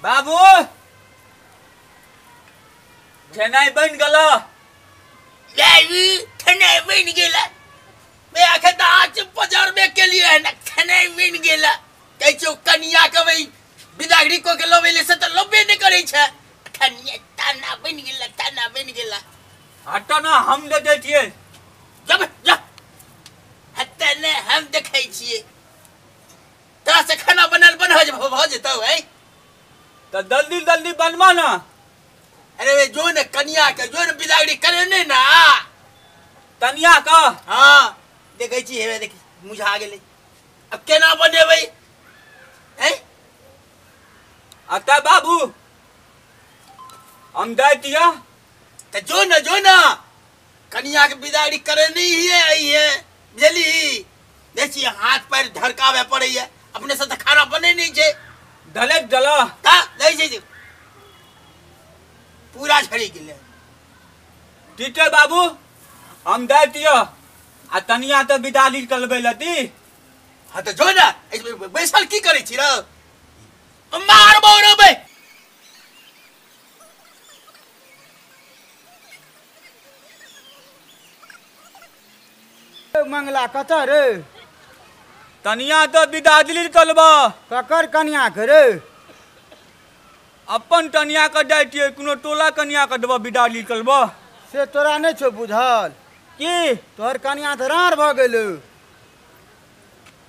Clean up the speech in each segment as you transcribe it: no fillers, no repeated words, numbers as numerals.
बाबू ठेनाई बन गला ठेनाई बन गेला मैं आखे तो आज 50 में के लिए है ना ठेनाई बन गेला कह छो कनिया के भाई बिदागड़ी को के लोबेले से तो लोबे नहीं करे छ ठनिया ताना बन गेला हटा ना हम दे दे छिए जब हत्ते ने हम देखै छिए तोरा से खाना बनल भ जेतौ है तो जल्दी बनवा ना। अरे वे जो ने कनिया के जो ने बिदागड़ी करे नहीं ना तनिया का हां देखै छी हेवे देखी मुझा गेले अब केना बनेबै हैं अता बाबू हम दे दिया तो जो ना कनिया के बिदागड़ी करे नहीं है आई है बुझली देखी हाथ पैर धड़कावे पड़े है अपने से तो खाना बने नहीं छे धलक जला का ले छै पूरा झड़ी गेले ठीक है बाबू हम दे दिया आ तनिया तो बिदाली करबे लती। हां तो जो ना बैसल की करे छी रे मार बोरो बे मंगला कत रे तनिया तो बिदाली करबा ककर कनिया के रे अपन तनिया के जाइए कोनो टोला कनिया के देबा बिदाली करबा से तोरा नहीं छो बुझल की तोहर कनिया तो रार भ गेल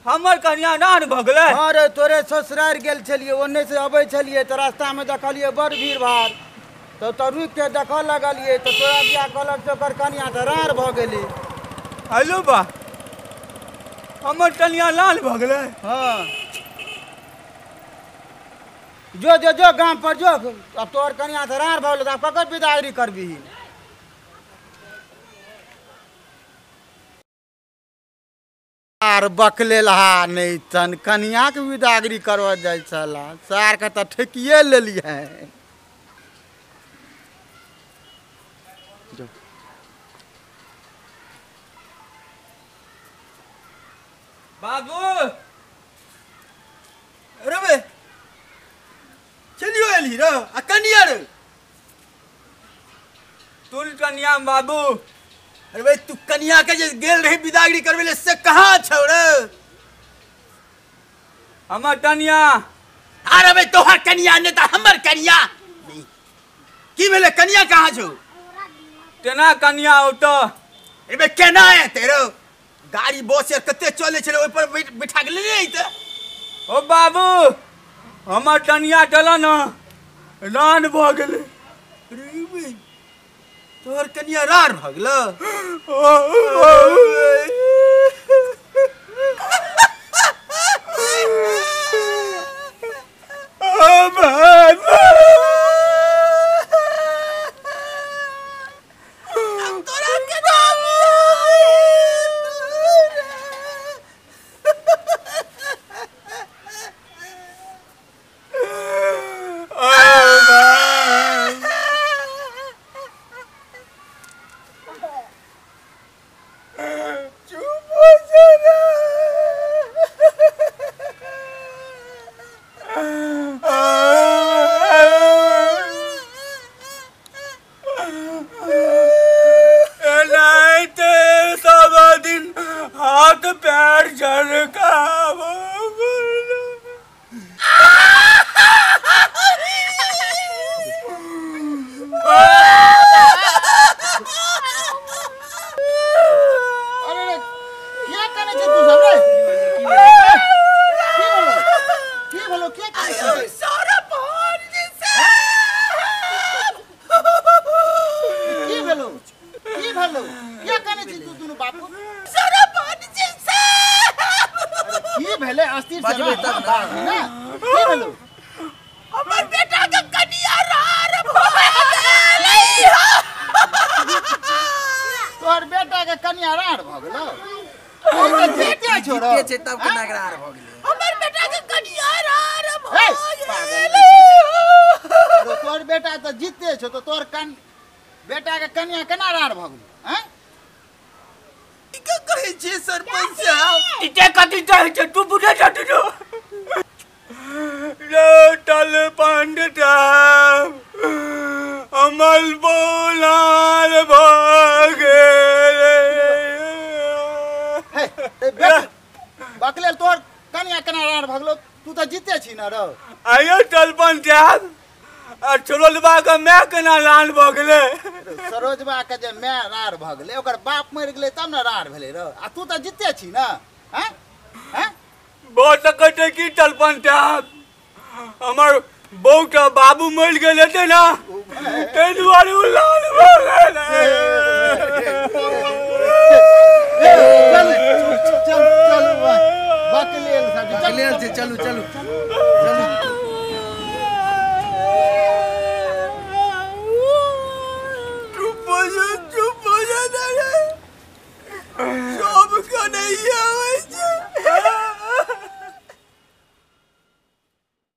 हमर कनिया नान भ गेलै। हाँ रे तोरे ससुरार गेल छलिए ओन्ने से अबै छलिए तो रास्ता में देखलिए बड़ भीड़ भाड़ तो रुक के देख लगलिए तो तोरा बिया कहलक से ओकर कनिया तो रार भ गेली। हेलो बा हमर कनिया लाल भ गेलै। हाँ जो गांव पर जो अब तोहर कनिया तो रार भ गेल ककर बिदागरी करबी आर बकले लहा नहीं तन कनिया के बिदागरी करवा जाय छला सार के तो ठेकिए लेलिए बाबू अरे बे चलियो एली रे आ कनिया रे तुल कनिया बाबू। अरे भाई तू कनिया के जे गेल रही बिदागड़ी करबेले से कहां छौ रे हमर कनिया अरे भाई तोहार कनिया ने त हमर कनिया की भेले कनिया कहां छौ केना कनिया ओतो एबे केना है तेरो गाड़ी बस कते चले छले ओइ पर बैठा गेले नहीं त ओ बाबू हमर कनिया चला ना रान भ गेलै। अरे भाई तोहर कनिया रार भ गेल तोहर बेटा के कनिया रार भ गेलो ओते जीते छोरो जीते छै तब के नगरार भ गेलै हमर बेटा के कनिया रार भ गेलै तोहर बेटा त जीते छो तो तोहर कन बेटा के कनिया केना रार भ गेलो हैं ई के कहै छै सरपंच साहब इते कथि चाहै छै तू बुझे छथि नो लो तल पांडे तू तो जीते छी ना रो। आयो तलपन साहब आ छोड़लबा के मैं केना लान भ गेले सरोजबा के जे मैं रार भ गेलै ओकर बाप मरि गेलै तब ना रार भेलै रो। आ तू तो जीते छी ना। हैं हैं बहुत सकते की तलपन साहब हमर बहू के बाबू मर गेल हेते ना ते दुआरे उ लान भ गेले। चल चल चल बाकी ले चलू चलू चलू